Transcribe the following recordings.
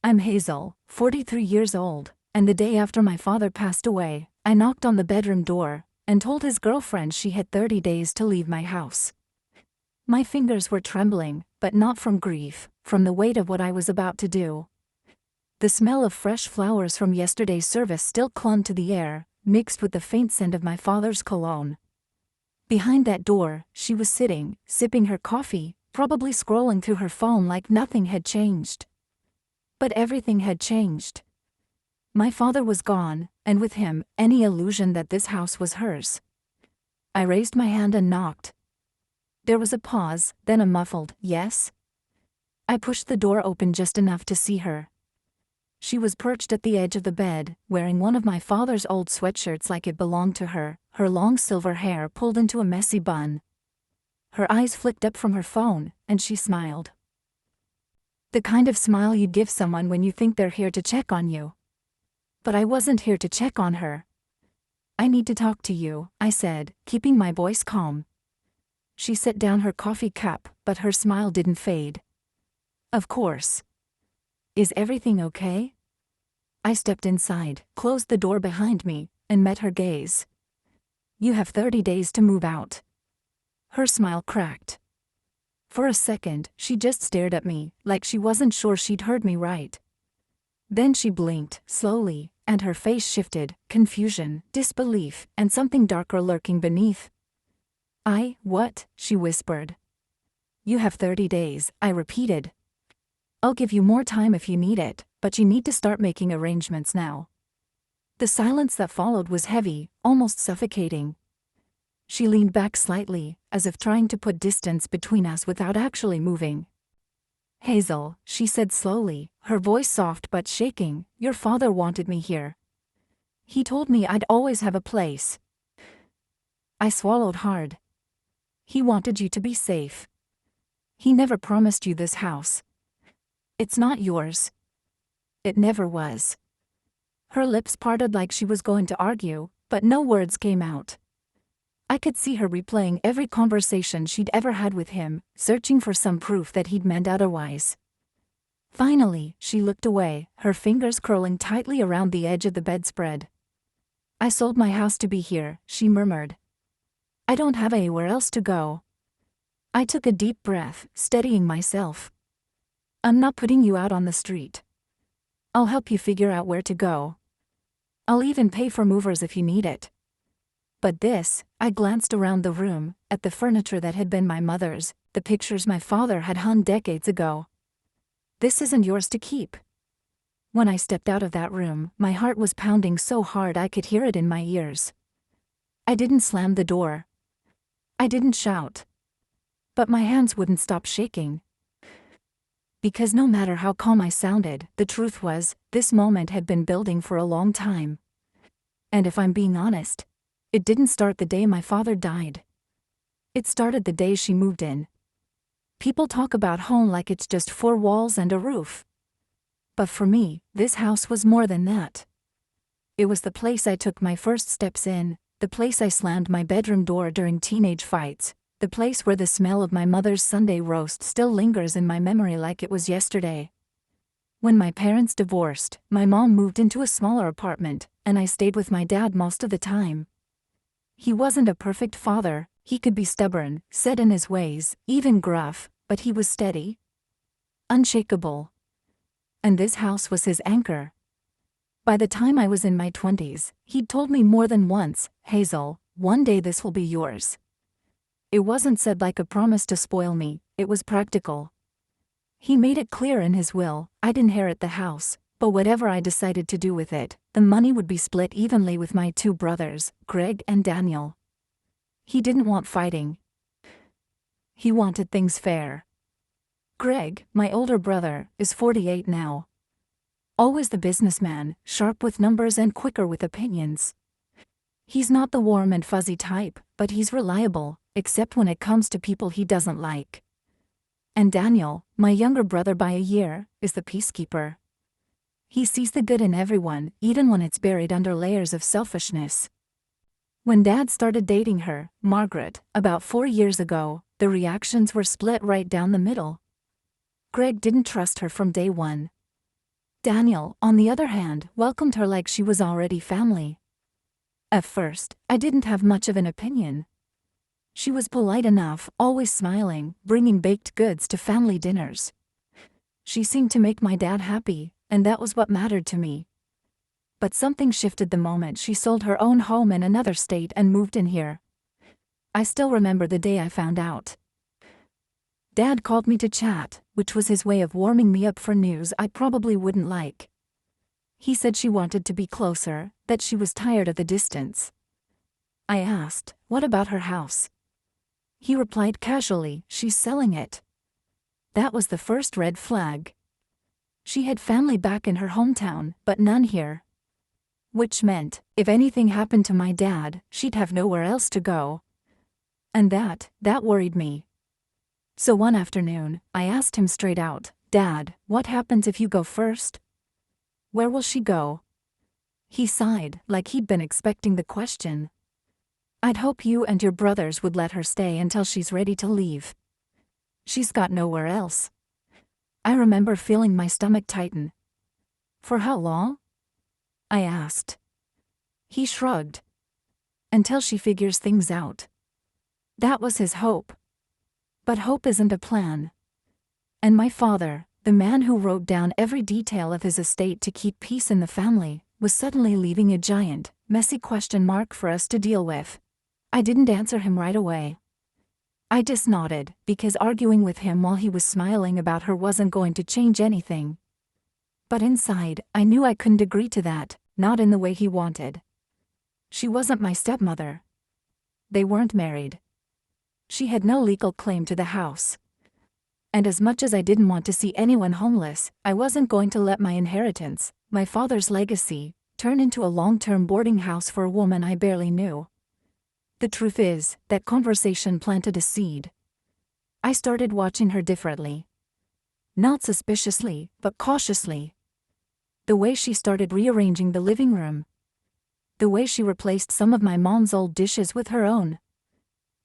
I'm Hazel, 43 years old, and the day after my father passed away, I knocked on the bedroom door and told his girlfriend she had 30 days to leave my house. My fingers were trembling, but not from grief, from the weight of what I was about to do. The smell of fresh flowers from yesterday's service still clung to the air, mixed with the faint scent of my father's cologne. Behind that door, she was sitting, sipping her coffee, probably scrolling through her phone like nothing had changed. But everything had changed. My father was gone, and with him, any illusion that this house was hers. I raised my hand and knocked. There was a pause, then a muffled, "Yes?" I pushed the door open just enough to see her. She was perched at the edge of the bed, wearing one of my father's old sweatshirts like it belonged to her, her long silver hair pulled into a messy bun. Her eyes flicked up from her phone, and she smiled. The kind of smile you'd give someone when you think they're here to check on you. But I wasn't here to check on her. "I need to talk to you," I said, keeping my voice calm. She set down her coffee cup, but her smile didn't fade. "Of course. Is everything okay?" I stepped inside, closed the door behind me, and met her gaze. "You have 30 days to move out." Her smile cracked. For a second, she just stared at me, like she wasn't sure she'd heard me right. Then she blinked, slowly, and her face shifted, confusion, disbelief, and something darker lurking beneath. What?" she whispered. "You have 30 days, I repeated. I'll give you more time if you need it, but you need to start making arrangements now." The silence that followed was heavy, almost suffocating. She leaned back slightly, as if trying to put distance between us without actually moving. "Hazel," she said slowly, her voice soft but shaking, "your father wanted me here. He told me I'd always have a place." I swallowed hard. "He wanted you to be safe. He never promised you this house. It's not yours. It never was." Her lips parted like she was going to argue, but no words came out. I could see her replaying every conversation she'd ever had with him, searching for some proof that he'd meant otherwise. Finally, she looked away, her fingers curling tightly around the edge of the bedspread. "I sold my house to be here," she murmured. "I don't have anywhere else to go." I took a deep breath, steadying myself. "I'm not putting you out on the street. I'll help you figure out where to go. I'll even pay for movers if you need it. But this," I glanced around the room, at the furniture that had been my mother's, the pictures my father had hung decades ago. "This isn't yours to keep." When I stepped out of that room, my heart was pounding so hard I could hear it in my ears. I didn't slam the door. I didn't shout. But my hands wouldn't stop shaking. Because no matter how calm I sounded, the truth was, this moment had been building for a long time. And if I'm being honest, it didn't start the day my father died. It started the day she moved in. People talk about home like it's just four walls and a roof. But for me, this house was more than that. It was the place I took my first steps in, the place I slammed my bedroom door during teenage fights, the place where the smell of my mother's Sunday roast still lingers in my memory like it was yesterday. When my parents divorced, my mom moved into a smaller apartment, and I stayed with my dad most of the time. He wasn't a perfect father, he could be stubborn, set in his ways, even gruff, but he was steady. Unshakable. And this house was his anchor. By the time I was in my 20s, he'd told me more than once, "Hazel, one day this will be yours." It wasn't said like a promise to spoil me, it was practical. He made it clear in his will, I'd inherit the house, but whatever I decided to do with it, the money would be split evenly with my two brothers, Greg and Daniel. He didn't want fighting. He wanted things fair. Greg, my older brother, is 48 now. Always the businessman, sharp with numbers and quicker with opinions. He's not the warm and fuzzy type, but he's reliable, except when it comes to people he doesn't like. And Daniel, my younger brother by a year, is the peacekeeper. He sees the good in everyone, even when it's buried under layers of selfishness. When Dad started dating her, Margaret, about 4 years ago, the reactions were split right down the middle. Greg didn't trust her from day one. Daniel, on the other hand, welcomed her like she was already family. At first, I didn't have much of an opinion. She was polite enough, always smiling, bringing baked goods to family dinners. She seemed to make my dad happy, and that was what mattered to me. But something shifted the moment she sold her own home in another state and moved in here. I still remember the day I found out. Dad called me to chat, which was his way of warming me up for news I probably wouldn't like. He said she wanted to be closer, that she was tired of the distance. I asked, what about her house? He replied casually, she's selling it. That was the first red flag. She had family back in her hometown, but none here. Which meant, if anything happened to my dad, she'd have nowhere else to go. And that worried me. So one afternoon, I asked him straight out, Dad, what happens if you go first? Where will she go? He sighed, like he'd been expecting the question. I'd hope you and your brothers would let her stay until she's ready to leave. She's got nowhere else. I remember feeling my stomach tighten. For how long? I asked. He shrugged. Until she figures things out. That was his hope. But hope isn't a plan. And my father, the man who wrote down every detail of his estate to keep peace in the family, was suddenly leaving a giant, messy question mark for us to deal with. I didn't answer him right away. I just nodded, because arguing with him while he was smiling about her wasn't going to change anything. But inside, I knew I couldn't agree to that, not in the way he wanted. She wasn't my stepmother. They weren't married. She had no legal claim to the house. And as much as I didn't want to see anyone homeless, I wasn't going to let my inheritance, my father's legacy, turn into a long-term boarding house for a woman I barely knew. The truth is, that conversation planted a seed. I started watching her differently. Not suspiciously, but cautiously. The way she started rearranging the living room. The way she replaced some of my mom's old dishes with her own.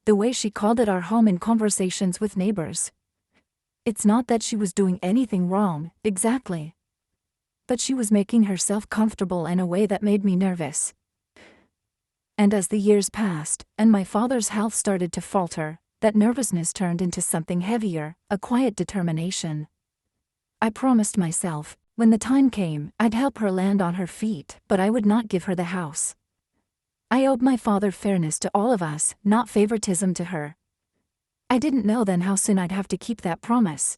The way she called it our home in conversations with neighbors. It's not that she was doing anything wrong, exactly. But she was making herself comfortable in a way that made me nervous. And as the years passed, and my father's health started to falter, that nervousness turned into something heavier, a quiet determination. I promised myself, when the time came, I'd help her land on her feet, but I would not give her the house. I owed my father fairness to all of us, not favoritism to her. I didn't know then how soon I'd have to keep that promise.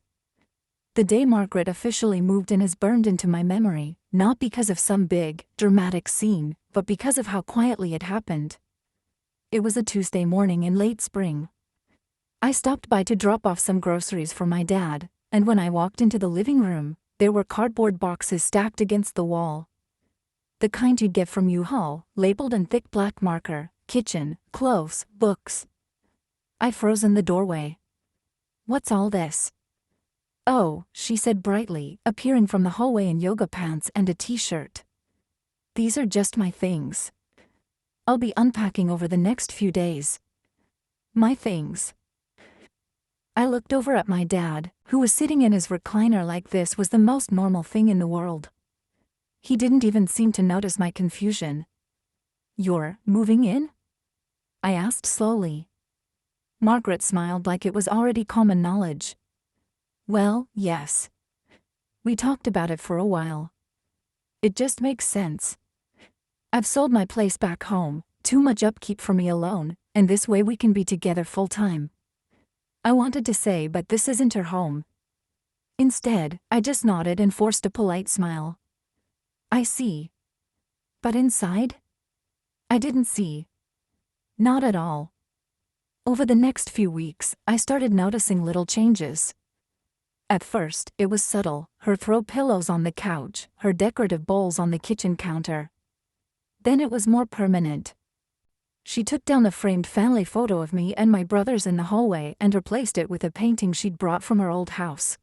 The day Margaret officially moved in is burned into my memory, not because of some big, dramatic scene, but because of how quietly it happened. It was a Tuesday morning in late spring. I stopped by to drop off some groceries for my dad, and when I walked into the living room, there were cardboard boxes stacked against the wall. The kind you'd get from U-Haul, labeled in thick black marker, kitchen, clothes, books. I froze in the doorway. What's all this? Oh, she said brightly, appearing from the hallway in yoga pants and a t-shirt. These are just my things. I'll be unpacking over the next few days. My things. I looked over at my dad, who was sitting in his recliner like this was the most normal thing in the world. He didn't even seem to notice my confusion. You're moving in? I asked slowly. Margaret smiled like it was already common knowledge. Well, yes. We talked about it for a while. It just makes sense. I've sold my place back home, too much upkeep for me alone, and this way we can be together full-time. I wanted to say, but this isn't her home. Instead, I just nodded and forced a polite smile. I see. But inside? I didn't see. Not at all. Over the next few weeks, I started noticing little changes. At first, it was subtle, her throw pillows on the couch, her decorative bowls on the kitchen counter. Then it was more permanent. She took down a framed family photo of me and my brothers in the hallway and replaced it with a painting she'd brought from her old house.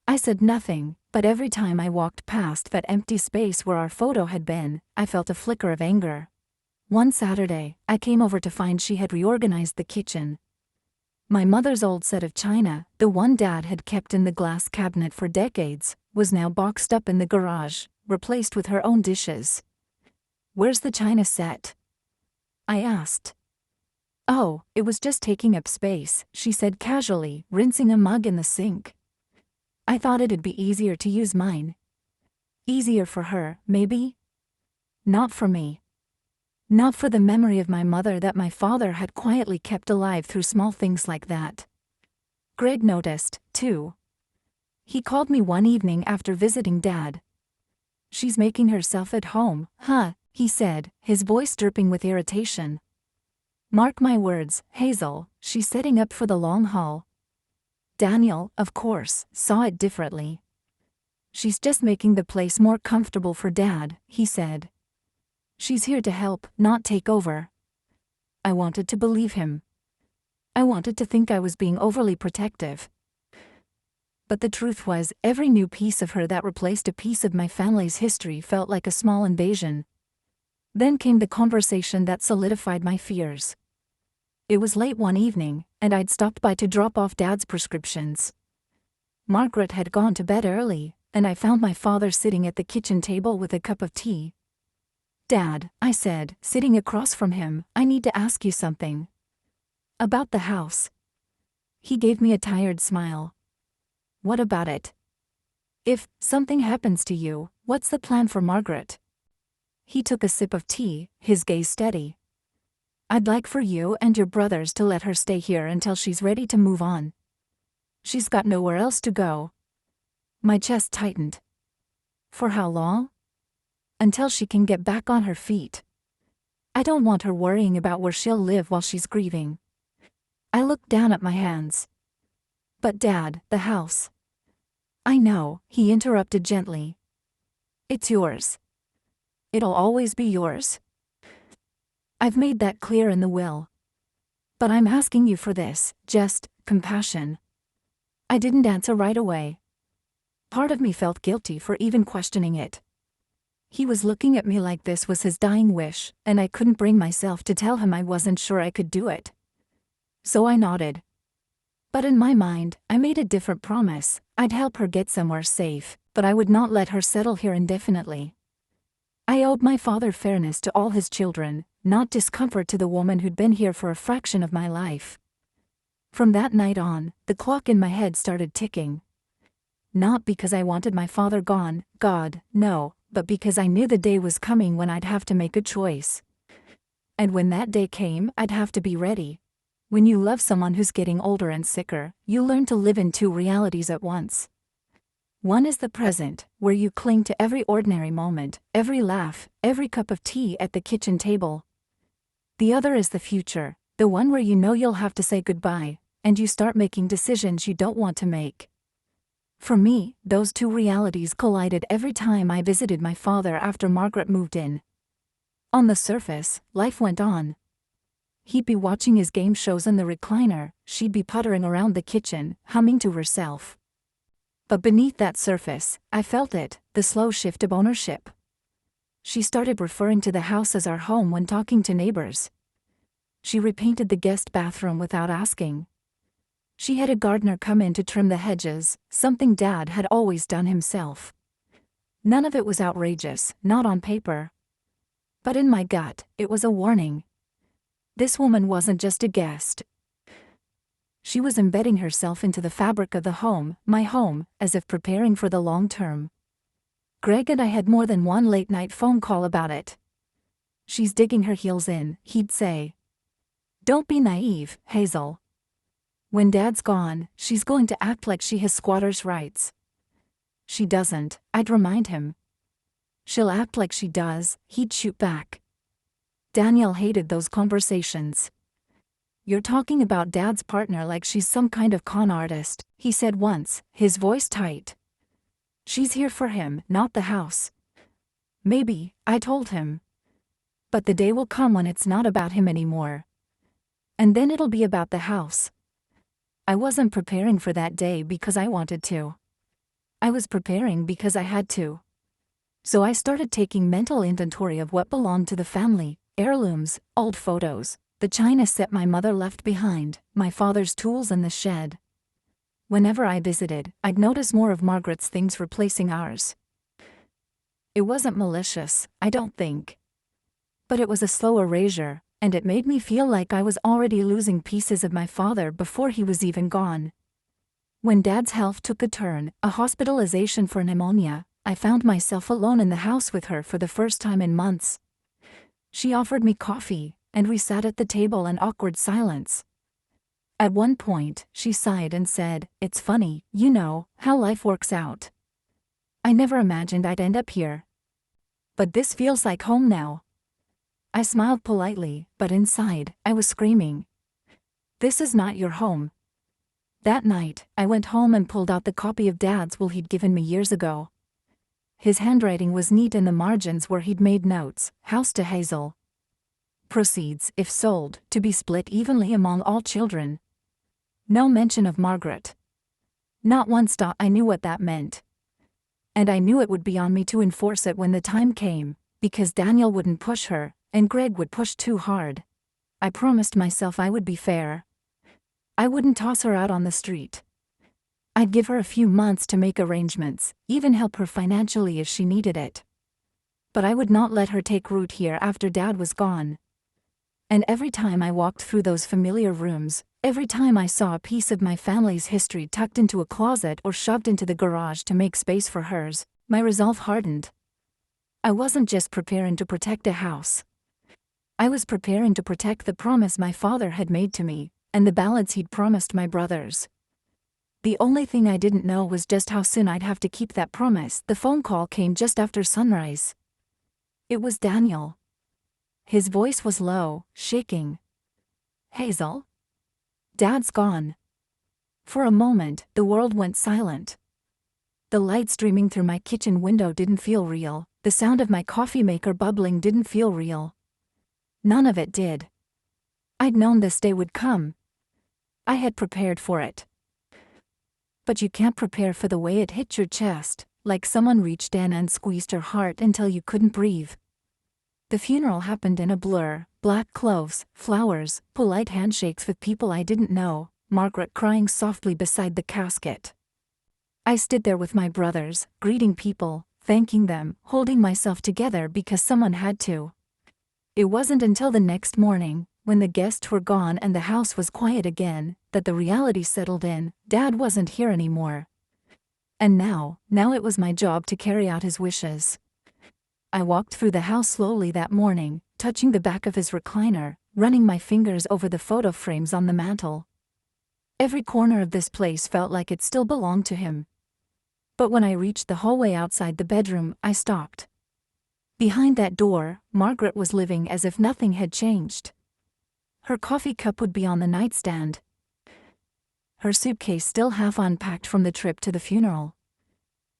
I said nothing, but every time I walked past that empty space where our photo had been, I felt a flicker of anger. One Saturday, I came over to find she had reorganized the kitchen. My mother's old set of china, the one Dad had kept in the glass cabinet for decades, was now boxed up in the garage, replaced with her own dishes. "Where's the china set?" I asked. "Oh, it was just taking up space," she said casually, rinsing a mug in the sink. "I thought it'd be easier to use mine." Easier for her, maybe? Not for me. Not for the memory of my mother that my father had quietly kept alive through small things like that. Greg noticed, too. He called me one evening after visiting Dad. "She's making herself at home, huh?" he said, his voice dripping with irritation. "Mark my words, Hazel, she's setting up for the long haul." Daniel, of course, saw it differently. "She's just making the place more comfortable for Dad," he said. "She's here to help, not take over." I wanted to believe him. I wanted to think I was being overly protective. But the truth was, every new piece of her that replaced a piece of my family's history felt like a small invasion. Then came the conversation that solidified my fears. It was late one evening, and I'd stopped by to drop off Dad's prescriptions. Margaret had gone to bed early, and I found my father sitting at the kitchen table with a cup of tea. "Dad," I said, sitting across from him, "I need to ask you something. About the house." He gave me a tired smile. "What about it? If something happens to you, what's the plan for Margaret?" He took a sip of tea, his gaze steady. "I'd like for you and your brothers to let her stay here until she's ready to move on. She's got nowhere else to go." My chest tightened. "For how long?" "Until she can get back on her feet. I don't want her worrying about where she'll live while she's grieving." I looked down at my hands. "But Dad, the house." "I know," he interrupted gently. "It's yours. It'll always be yours. I've made that clear in the will. But I'm asking you for this, just compassion." I didn't answer right away. Part of me felt guilty for even questioning it. He was looking at me like this was his dying wish, and I couldn't bring myself to tell him I wasn't sure I could do it. So I nodded. But in my mind, I made a different promise. I'd help her get somewhere safe, but I would not let her settle here indefinitely. I owed my father fairness to all his children, not discomfort to the woman who'd been here for a fraction of my life. From that night on, the clock in my head started ticking. Not because I wanted my father gone, God, no, but because I knew the day was coming when I'd have to make a choice. And when that day came, I'd have to be ready. When you love someone who's getting older and sicker, you learn to live in two realities at once. One is the present, where you cling to every ordinary moment, every laugh, every cup of tea at the kitchen table. The other is the future, the one where you know you'll have to say goodbye, and you start making decisions you don't want to make. For me, those two realities collided every time I visited my father after Margaret moved in. On the surface, life went on. He'd be watching his game shows in the recliner, she'd be puttering around the kitchen, humming to herself. But beneath that surface, I felt it, the slow shift of ownership. She started referring to the house as our home when talking to neighbors. She repainted the guest bathroom without asking. She had a gardener come in to trim the hedges, something Dad had always done himself. None of it was outrageous, not on paper. But in my gut, it was a warning. This woman wasn't just a guest. She was embedding herself into the fabric of the home, my home, as if preparing for the long term. Greg and I had more than one late-night phone call about it. "She's digging her heels in," he'd say. "Don't be naive, Hazel. When Dad's gone, she's going to act like she has squatters' rights." "She doesn't," I'd remind him. "She'll act like she does," he'd shoot back. Daniel hated those conversations. "You're talking about Dad's partner like she's some kind of con artist," he said once, his voice tight. "She's here for him, not the house." "Maybe," I told him. "But the day will come when it's not about him anymore. And then it'll be about the house." I wasn't preparing for that day because I wanted to. I was preparing because I had to. So I started taking mental inventory of what belonged to the family: heirlooms, old photos, the china set my mother left behind, my father's tools in the shed. whenever I visited, I'd notice more of Margaret's things replacing ours. It wasn't malicious, I don't think. But it was a slow erasure, and it made me feel like I was already losing pieces of my father before he was even gone. When Dad's health took a turn, a hospitalization for pneumonia, I found myself alone in the house with her for the first time in months. She offered me coffee, and we sat at the table in awkward silence. At one point, she sighed and said, "It's funny, you know, how life works out. I never imagined I'd end up here. But this feels like home now." I smiled politely, but inside, I was screaming. "This is not your home." That night, I went home and pulled out the copy of Dad's will he'd given me years ago. His handwriting was neat in the margins where he'd made notes, "House to Hazel. Proceeds, if sold, to be split evenly among all children." No mention of Margaret. Not once. I knew what that meant. And I knew it would be on me to enforce it when the time came, because Daniel wouldn't push her, and Greg would push too hard. I promised myself I would be fair. I wouldn't toss her out on the street. I'd give her a few months to make arrangements, even help her financially if she needed it. But I would not let her take root here after Dad was gone. And every time I walked through those familiar rooms, every time I saw a piece of my family's history tucked into a closet or shoved into the garage to make space for hers, my resolve hardened. I wasn't just preparing to protect a house. I was preparing to protect the promise my father had made to me, and the balance he'd promised my brothers. The only thing I didn't know was just how soon I'd have to keep that promise. The phone call came just after sunrise. It was Daniel. His voice was low, shaking. "Hazel? Dad's gone." For a moment, the world went silent. The light streaming through my kitchen window didn't feel real, the sound of my coffee maker bubbling didn't feel real. None of it did. I'd known this day would come. I had prepared for it. But you can't prepare for the way it hit your chest, like someone reached in and squeezed her heart until you couldn't breathe. The funeral happened in a blur, black clothes, flowers, polite handshakes with people I didn't know, Margaret crying softly beside the casket. I stood there with my brothers, greeting people, thanking them, holding myself together because someone had to. It wasn't until the next morning, when the guests were gone and the house was quiet again, that the reality settled in. Dad wasn't here anymore. And now it was my job to carry out his wishes. I walked through the house slowly that morning, touching the back of his recliner, running my fingers over the photo frames on the mantel. Every corner of this place felt like it still belonged to him. But when I reached the hallway outside the bedroom, I stopped. Behind that door, Margaret was living as if nothing had changed. Her coffee cup would be on the nightstand. Her suitcase still half unpacked from the trip to the funeral.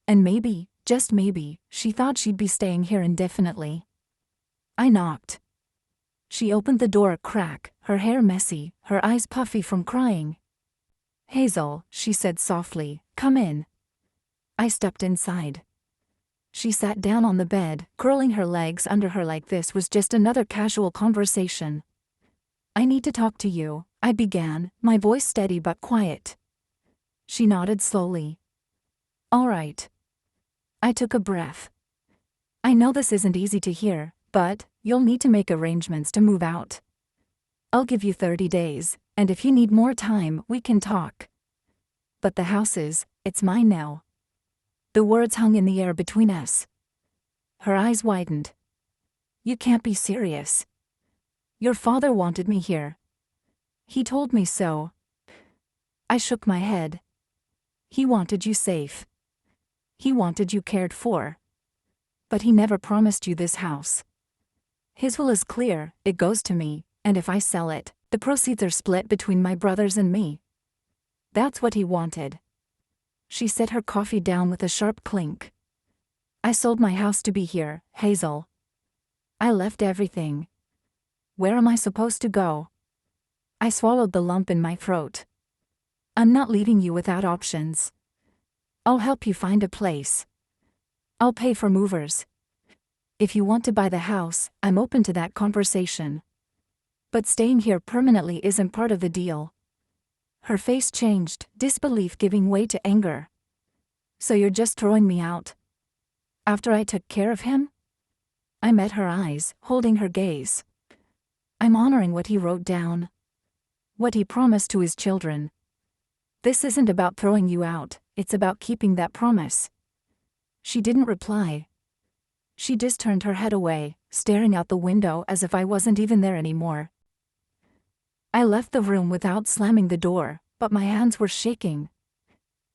And maybe, just maybe, she thought she'd be staying here indefinitely. I knocked. She opened the door a crack, her hair messy, her eyes puffy from crying. "Hazel," she said softly, "come in." I stepped inside. She sat down on the bed, curling her legs under her like this was just another casual conversation. "I need to talk to you," I began, my voice steady but quiet. She nodded slowly. "All right." I took a breath. "I know this isn't easy to hear, but you'll need to make arrangements to move out. I'll give you 30 days, and if you need more time, we can talk. But the house it's mine now." The words hung in the air between us. Her eyes widened. "You can't be serious. Your father wanted me here. He told me so." I shook my head. "He wanted you safe. He wanted you cared for. But he never promised you this house. His will is clear, it goes to me, and if I sell it, the proceeds are split between my brothers and me. That's what he wanted." She set her coffee down with a sharp clink. "I sold my house to be here, Hazel. I left everything. Where am I supposed to go?" I swallowed the lump in my throat. "I'm not leaving you without options. I'll help you find a place. I'll pay for movers. If you want to buy the house, I'm open to that conversation. But staying here permanently isn't part of the deal." Her face changed, disbelief giving way to anger. So you're just throwing me out? After I took care of him? I met her eyes, holding her gaze. I'm honoring what he wrote down. What he promised to his children. This isn't about throwing you out, it's about keeping that promise. She didn't reply. She just turned her head away, staring out the window as if I wasn't even there anymore. I left the room without slamming the door, but my hands were shaking.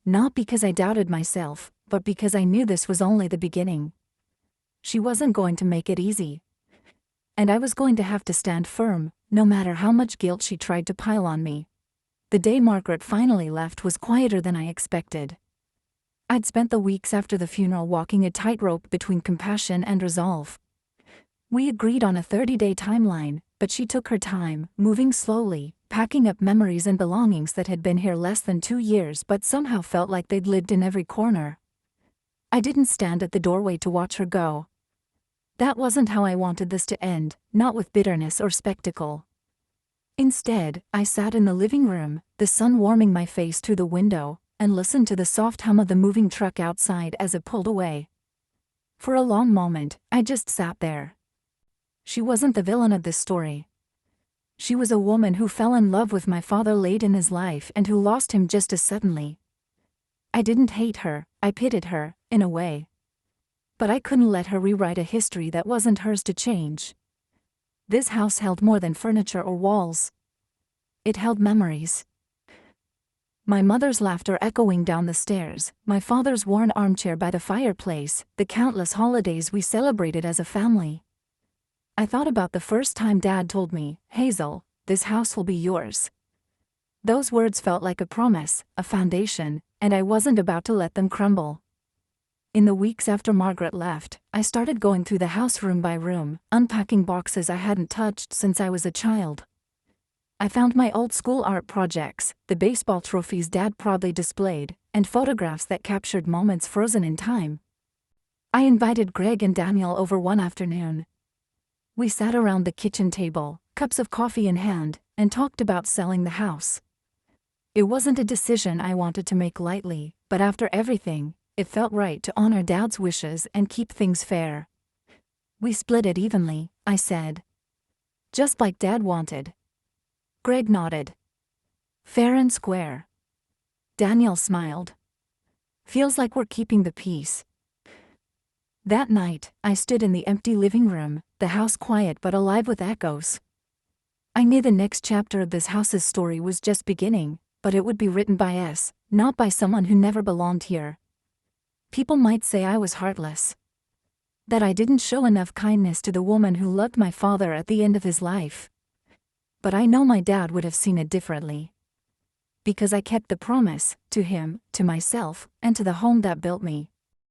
Not because I doubted myself, but because I knew this was only the beginning. She wasn't going to make it easy. And I was going to have to stand firm, no matter how much guilt she tried to pile on me. The day Margaret finally left was quieter than I expected. I'd spent the weeks after the funeral walking a tightrope between compassion and resolve. We agreed on a 30-day timeline, but she took her time, moving slowly, packing up memories and belongings that had been here less than 2 years but somehow felt like they'd lived in every corner. I didn't stand at the doorway to watch her go. That wasn't how I wanted this to end, not with bitterness or spectacle. Instead, I sat in the living room, the sun warming my face through the window, and listened to the soft hum of the moving truck outside as it pulled away. For a long moment, I just sat there. She wasn't the villain of this story. She was a woman who fell in love with my father late in his life and who lost him just as suddenly. I didn't hate her, I pitied her, in a way. But I couldn't let her rewrite a history that wasn't hers to change. This house held more than furniture or walls. It held memories. My mother's laughter echoing down the stairs, my father's worn armchair by the fireplace, the countless holidays we celebrated as a family. I thought about the first time Dad told me, "Hazel, this house will be yours." Those words felt like a promise, a foundation, and I wasn't about to let them crumble. In the weeks after Margaret left, I started going through the house room by room, unpacking boxes I hadn't touched since I was a child. I found my old school art projects, the baseball trophies Dad proudly displayed, and photographs that captured moments frozen in time. I invited Greg and Daniel over one afternoon. We sat around the kitchen table, cups of coffee in hand, and talked about selling the house. It wasn't a decision I wanted to make lightly, but after everything, it felt right to honor Dad's wishes and keep things fair. We split it evenly, I said. Just like Dad wanted. Greg nodded. Fair and square. Daniel smiled. Feels like we're keeping the peace. That night, I stood in the empty living room, the house quiet but alive with echoes. I knew the next chapter of this house's story was just beginning, but it would be written by us, not by someone who never belonged here. People might say I was heartless. That I didn't show enough kindness to the woman who loved my father at the end of his life. But I know my dad would have seen it differently. Because I kept the promise, to him, to myself, and to the home that built me.